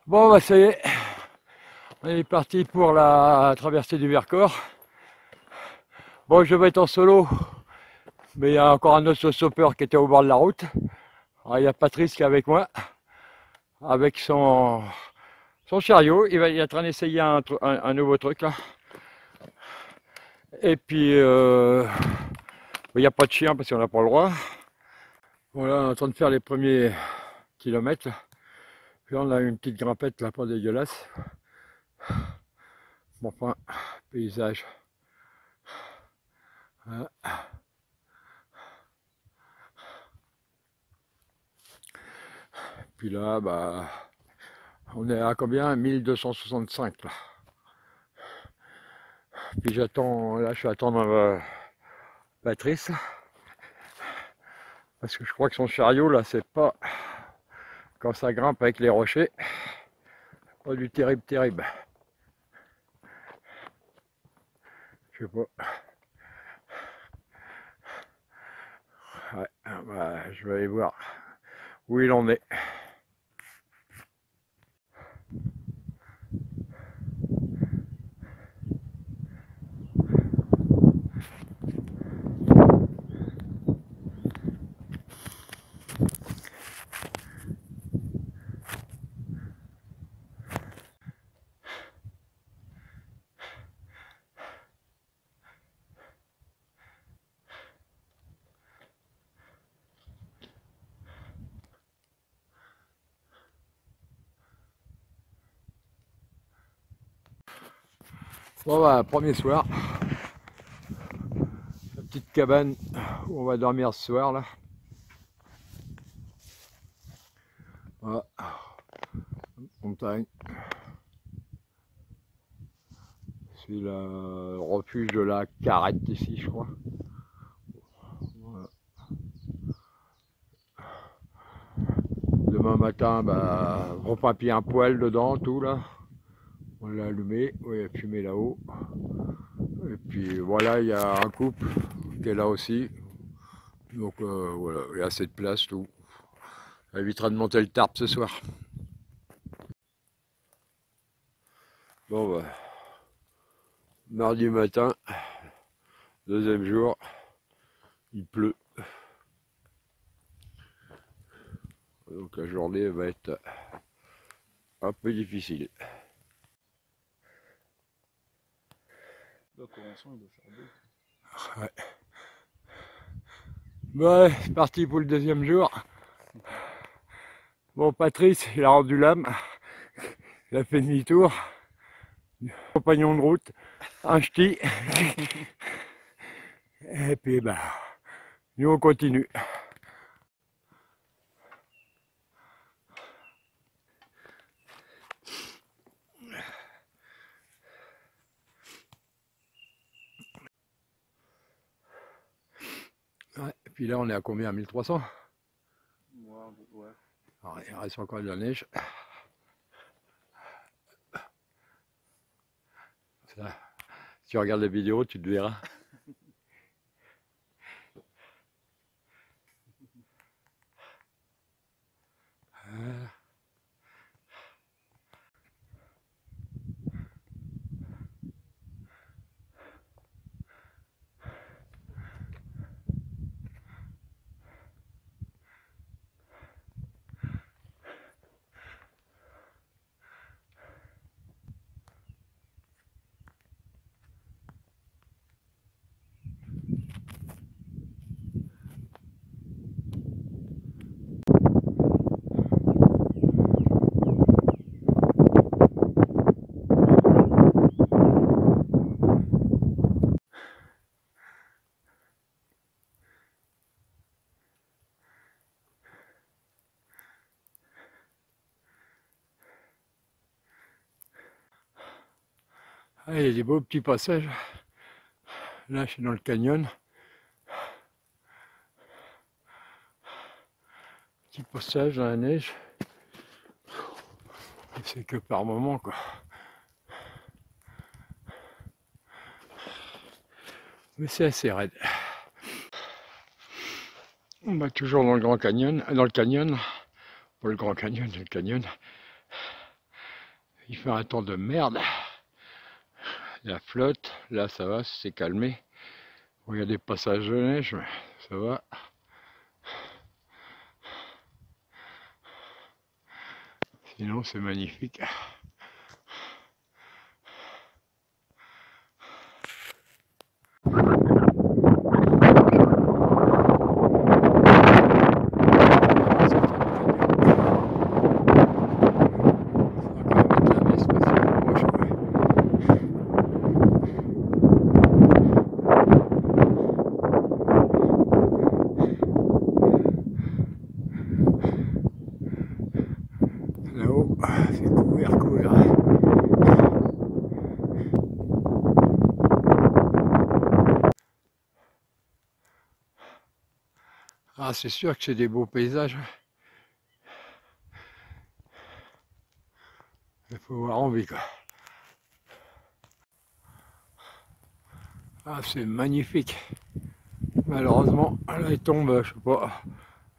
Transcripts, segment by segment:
Bon, bah ça y est, on est parti pour la traversée du Vercors. Bon, je vais être en solo, mais il y a encore un autre stopper qui était au bord de la route. Alors, il y a Patrice qui est avec moi, avec son chariot. Il est en train d'essayer un nouveau truc là. Et puis, il n'y a pas de chien parce qu'on n'a pas le droit. Voilà, on est en train de faire les premiers kilomètres. Puis on a une petite grimpette là, pas dégueulasse. Bon, enfin, paysage. Voilà. Puis là, bah, on est à combien? 1265 là. Puis j'attends, là je suis à attendre Patrice. Parce que je crois que son chariot là, c'est pas, quand ça grimpe avec les rochers, pas du terrible. Je sais pas. Ouais, bah, je vais aller voir où il en est. Bon bah, premier soir, la petite cabane où on va dormir ce soir là. Voilà, montagne. C'est le refuge de la Carrette ici, je crois. Voilà. Demain matin, bah, repeint un poêle dedans, tout là. On l'a allumé, oui, il y a fumé là-haut. Et puis voilà, il y a un couple qui est là aussi. Donc voilà, il y a assez de place, tout. Ça évitera de monter le tarp ce soir. Bon bah, mardi matin, deuxième jour, il pleut. Donc la journée va être un peu difficile. Là, pour l'instant, il doit faire beau. Ouais. Bon, c'est parti pour le deuxième jour. Bon, Patrice, il a rendu l'âme. Il a fait demi-tour. Compagnon de route, un ch'ti. Et puis, bah, nous on continue. Ouais, et puis là, on est à combien? 1300? Ouais. Alors, il reste encore de la neige. Ça, si tu regardes la vidéo, tu te verras. Ah, il y a des beaux petits passages. Là, je suis dans le canyon. Petit passage dans la neige. C'est que par moment, quoi. Mais c'est assez raide. On va toujours dans le Grand Canyon, dans le canyon, pas le Grand Canyon, le canyon. Il fait un temps de merde. La flotte, là ça va, c'est calmé. Bon, il y a des passages de neige, mais ça va. Sinon c'est magnifique. Là-haut, c'est couvert. Ah, c'est sûr que c'est des beaux paysages. Il faut avoir envie, quoi. Ah, c'est magnifique. Malheureusement, là il tombe, je sais pas,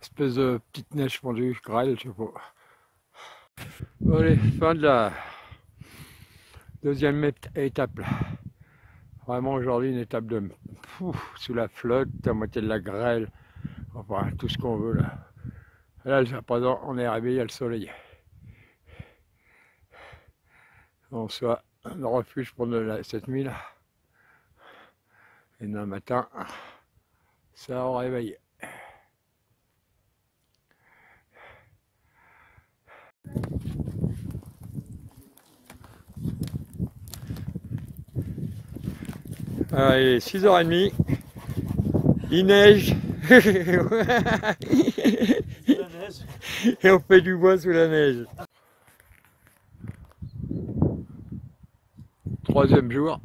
espèce de petite neige fondue, grêle, je sais pas. Bon, allez, fin de la deuxième étape là. Vraiment aujourd'hui une étape de sous la flotte, à moitié de la grêle, enfin tout ce qu'on veut là. Là, à présent, on est arrivé, il y a le soleil. On soit un refuge pour cette nuit là. Et demain matin, ça au réveil. Allez, 6h30, il neige. Et on fait du bois sous la neige. Troisième jour.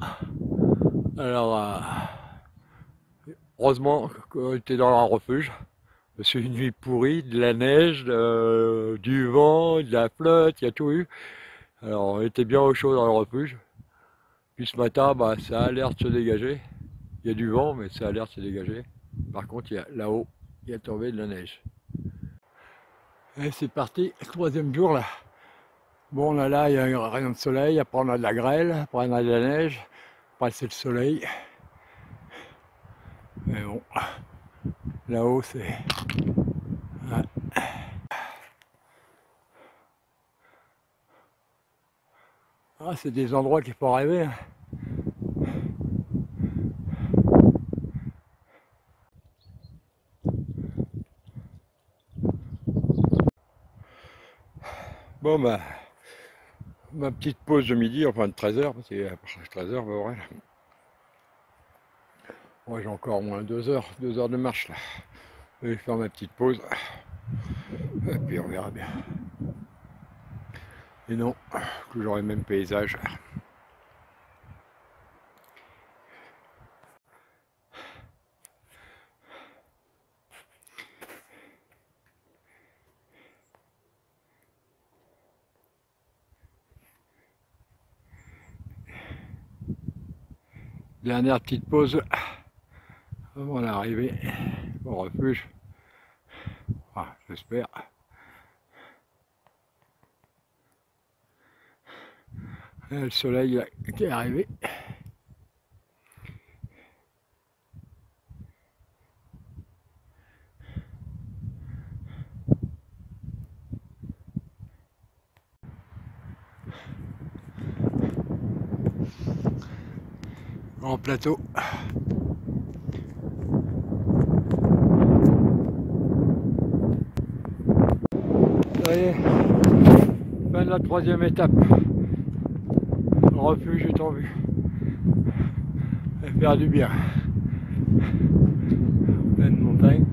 Alors, heureusement qu'on était dans un refuge. C'est une nuit pourrie, de la neige, du vent, de la flotte, il y a tout eu. Alors on était bien au chaud dans le refuge. Puis ce matin, bah, ça a l'air de se dégager. Il y a du vent, mais ça a l'air de se dégager. Par contre, là-haut, il y a tombé de la neige. Et c'est parti, troisième jour là. Bon, là, il y a un rayon de soleil, après on a de la grêle, après on a de la neige, après c'est le soleil. Mais bon, là-haut c'est... Ouais. Ah, c'est des endroits qu'il faut rêver. Hein. Bon, bah, ma petite pause de midi, enfin de 13h, parce qu'après 13h, bah, ouais. Moi j'ai encore au moins 2 heures de marche là. Je vais faire ma petite pause. Et puis on verra bien. Et non, toujours les mêmes paysages. Dernière petite pause avant d'arriver au refuge. Ah, j'espère. Le soleil là, qui est arrivé. En plateau. Ça y est, fin de la troisième étape. Le refuge est en vue. Ça va faire du bien. Pleine montagne.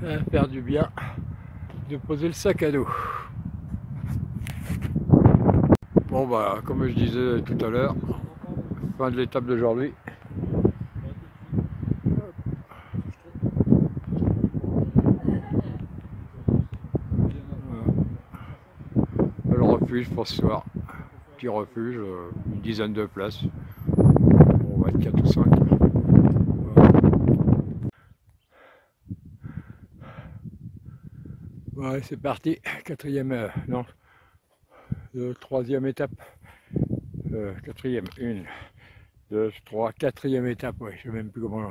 Ça va faire du bien de poser le sac à dos. Bon bah comme je disais tout à l'heure, fin de l'étape d'aujourd'hui. Le refuge pour ce soir. Petit refuge, une dizaine de places. On va être 4 ou 5. Ouais, c'est parti. Quatrième, non, troisième étape. Quatrième, 1, 2, 3, quatrième étape, ouais, je sais même plus comment.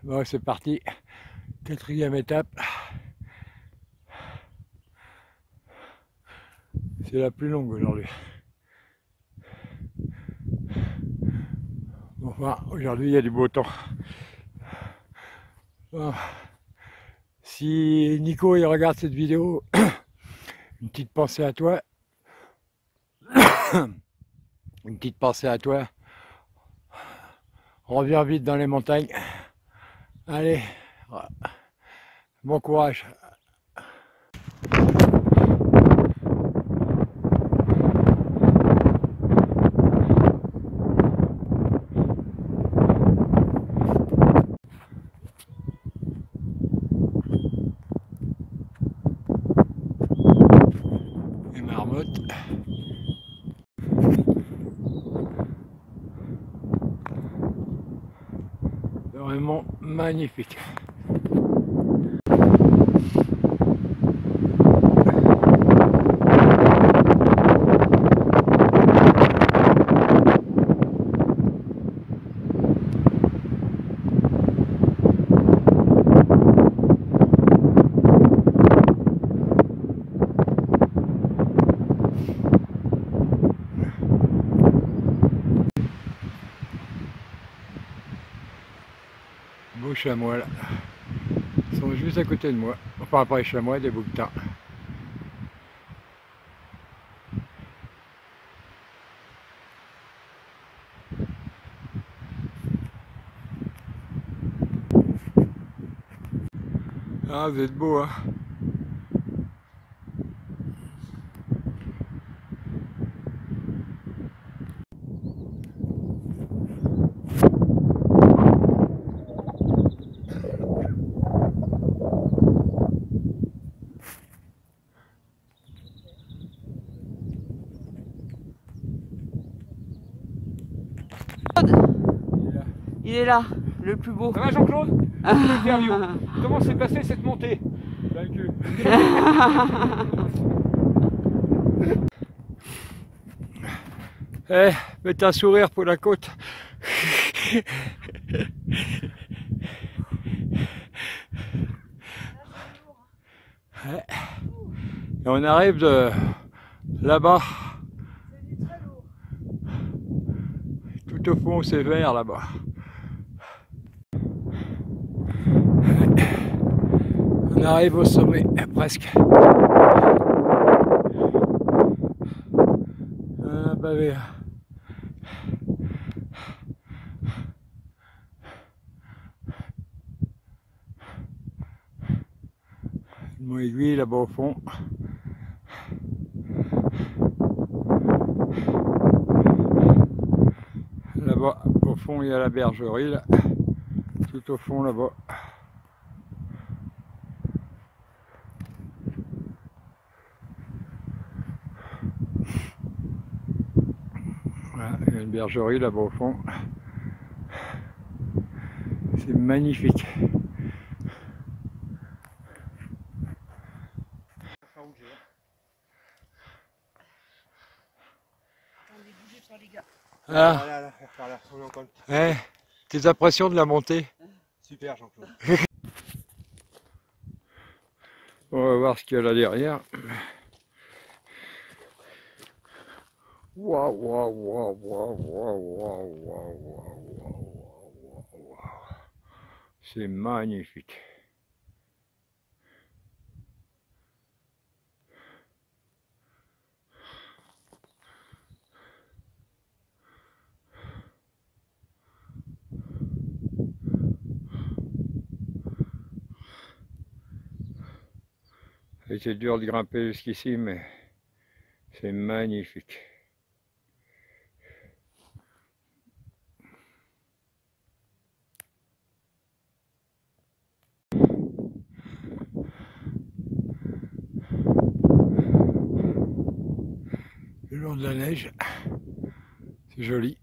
Bon, c'est parti. Quatrième étape. C'est la plus longue aujourd'hui. Enfin, aujourd'hui il y a du beau temps. Bon. Si Nico il regarde cette vidéo, une petite pensée à toi. Une petite pensée à toi. Reviens vite dans les montagnes. Allez, bon courage. Les marmottes. Vraiment magnifique. Beaux chamois là. Ils sont juste à côté de moi. Enfin pas les chamois, des bouquetins. Ah, vous êtes beaux, hein. Il est là, le plus beau. Ça va Jean-Claude? Interview. Comment s'est passée cette montée? Vaincu. Eh, faites un sourire pour la côte. Ouais. Et on arrive de là-bas. Tout au fond, c'est vert là-bas. On arrive au sommet, presque. Un pavé. Le mont Aiguille là-bas au fond. Là-bas au fond il y a la bergerie là. Tout au fond là-bas. Voilà, il y a une bergerie là-bas au fond. C'est magnifique. Ah, eh, tes impressions de la montée? Super Jean-Claude. On va voir ce qu'il y a là derrière. Waouh, waouh, waouh, waouh, waouh, waouh, waouh, waouh, waouh. C'est magnifique. C'est dur de grimper jusqu'ici, mais c'est magnifique. long de la neige. C'est joli.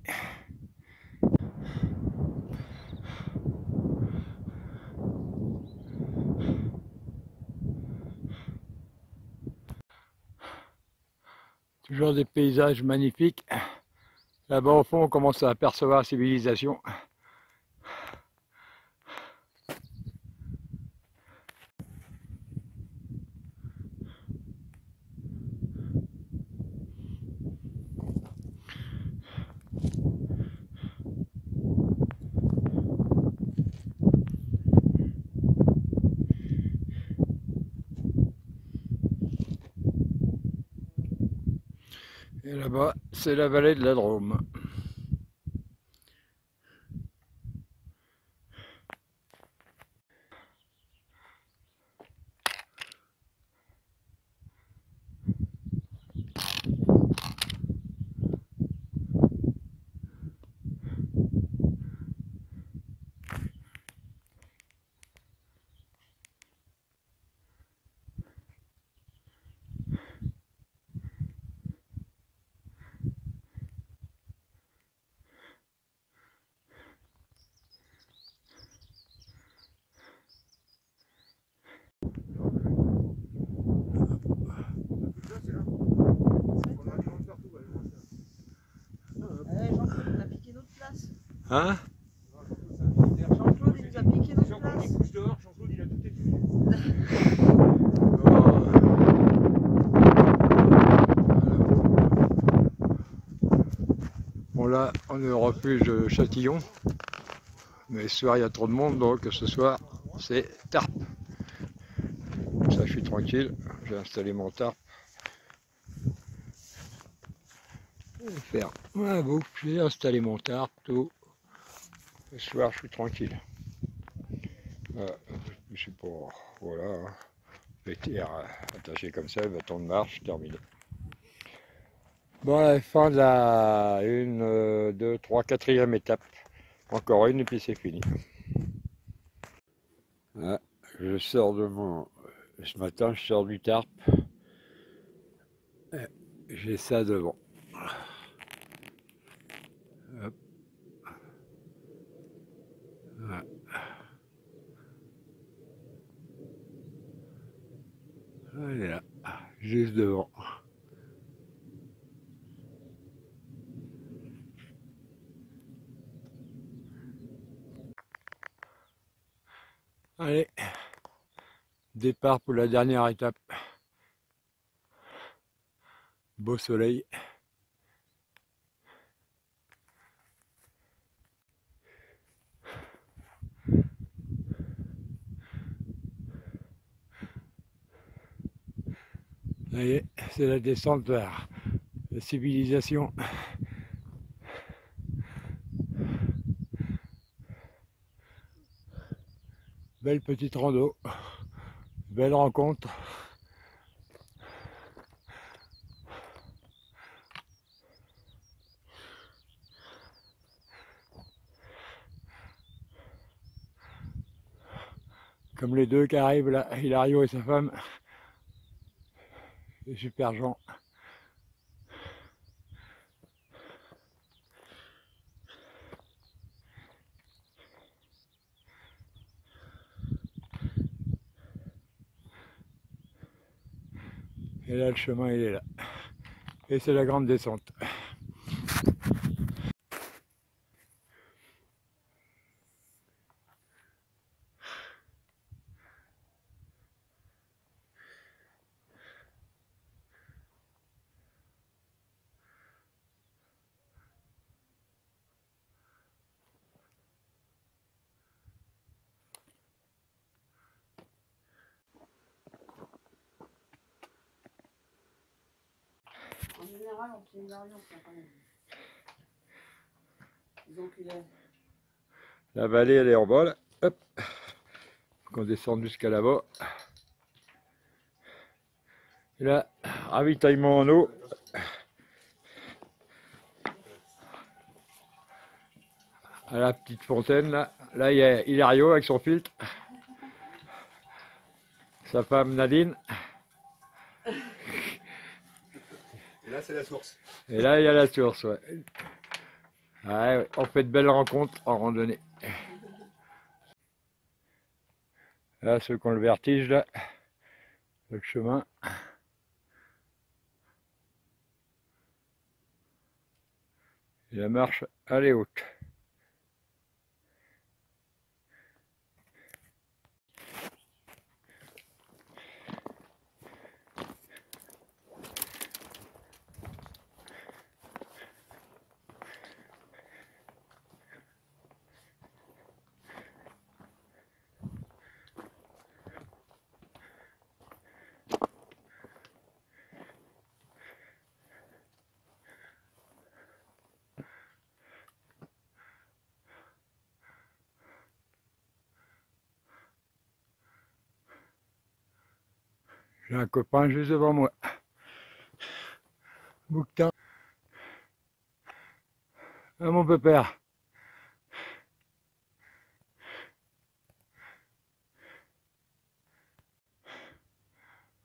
Toujours des paysages magnifiques. Là-bas au fond, on commence à apercevoir la civilisation. Et là-bas, c'est la vallée de la Drôme. Jean-Claude nous a piqué notre place. Hein? Jean-Claude il nous a piqué notre place. Couche dehors, Jean-Claude il a tout étudié. Bon là, on est au refuge de Châtillon. Mais ce soir, il y a trop de monde, donc ce soir, c'est tarp. Comme ça, je suis tranquille. J'ai installé mon tarp. Je vais faire ma bouffe. J'ai installé mon tarp, tout. Ce soir, je suis tranquille. Je sais pas, voilà. VTR attaché comme ça, bâton de marche, terminé. Bon, à la fin de la 1, 2, 3, 4e étape. Encore une et puis c'est fini. Ah, je sors de mon... Ce matin, je sors du tarp. J'ai ça devant. Hop. Voilà. Elle est là, juste devant. Allez, départ pour la dernière étape. Beau soleil. Ça y est, c'est la descente vers la civilisation. Belle petite rando, belle rencontre. Comme les deux qui arrivent là, Hilario et sa femme. C'est super gens. Et là, le chemin, il est là. Et c'est la grande descente. En général, on tient une variante, ça, quand même. Disons qu'il est... La vallée, elle est en bas, là. Hop. On descend jusqu'à là-bas. Et là, ravitaillement en eau. À la petite fontaine, là. Là, il y a Hilario avec son filtre. Sa femme Nadine. Et là, c'est la source. Et là, il y a la source, ouais. Ouais, on fait de belles rencontres en randonnée. Là, ceux qui ont le vertige, là, le chemin. Et la marche, elle est haute. J'ai un copain juste devant moi. Bouquetin. Ah, mon pépère.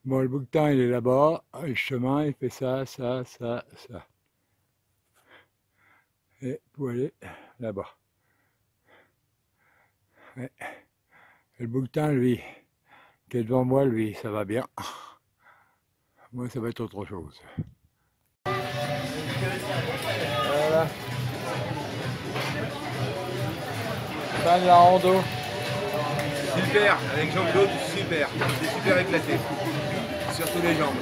Bon, le bouquetin, il est là-bas. Le chemin, il fait ça, ça, ça, ça. Et pour aller là-bas. Ouais. Et le bouquetin, lui, qui est devant moi, lui, ça va bien. Moi, ça va être autre chose. Voilà. Fin de la rando. Super, avec Jean-Claude, super. C'était super éclaté. Surtout les jambes.